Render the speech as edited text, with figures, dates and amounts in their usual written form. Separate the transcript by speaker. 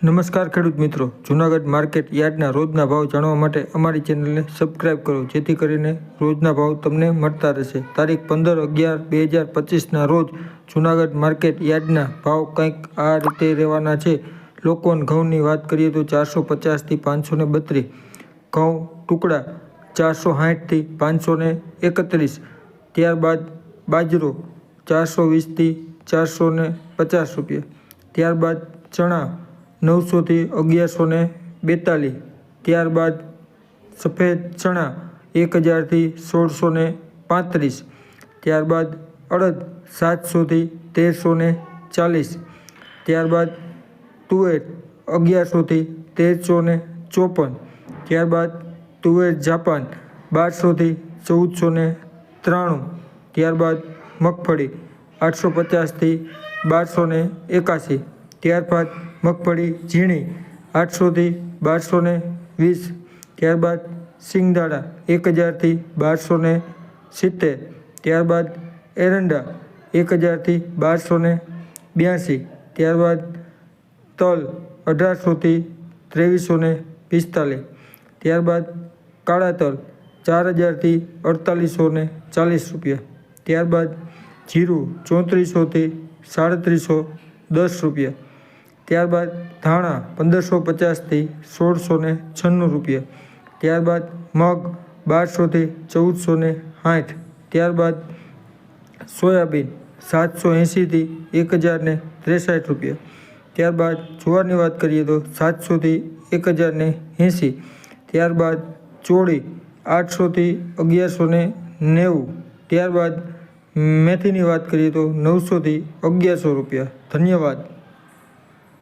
Speaker 1: નમસ્કાર ખેડૂત મિત્રો, જૂનાગઢ માર્કેટ યાર્ડના રોજના ભાવ જાણવા માટે અમારી ચેનલને સબસ્ક્રાઇબ કરો, જેથી કરીને રોજના ભાવ તમને મળતા રહેશે। તારીખ 15/11/2025ના રોજ જૂનાગઢ માર્કેટ યાર્ડના ભાવ કંઈક આ રીતે રહેવાના છે। લોકવન ઘઉંની વાત કરીએ તો 450થી 532, ઘઉં ટુકડા 460થી 531, ત્યારબાદ બાજરો 420થી 450 રૂપિયા, ત્યારબાદ ચણા 900થી 1142, ત્યારબાદ સફેદ ચણા 1000થી 1635, ત્યારબાદ અડદ 700થી 1340, ત્યારબાદ તુવેર 1100થી 1354, ત્યારબાદ તુવેર જાપાન 1200થી 1493, ત્યારબાદ મગફળી 850થી 1281, ત્યારબાદ મગફળી ઝીણી 800થી 1220, ત્યારબાદ સિંગદાણા 1000થી 1270, ત્યારબાદ એરંડા 1000થી 1282, ત્યારબાદ તલ 1800થી 2345, ત્યારબાદ કાળા તલ 4000થી 4840 રૂપિયા, ત્યારબાદ જીરું 3400થી 3710 રૂપિયા, ત્યારબાદ ધાણા 1550થી 1696 રૂપિયા, ત્યારબાદ મગ 1200થી 1460, ત્યારબાદ સોયાબીન 780થી 1063 રૂપિયા, ત્યારબાદ જુવારની વાત કરીએ તો 700થી 1080, ત્યારબાદ ચોળી 800થી 1190, ત્યારબાદ મેથીની વાત કરીએ તો 900થી 1100 રૂપિયા। ધન્યવાદ।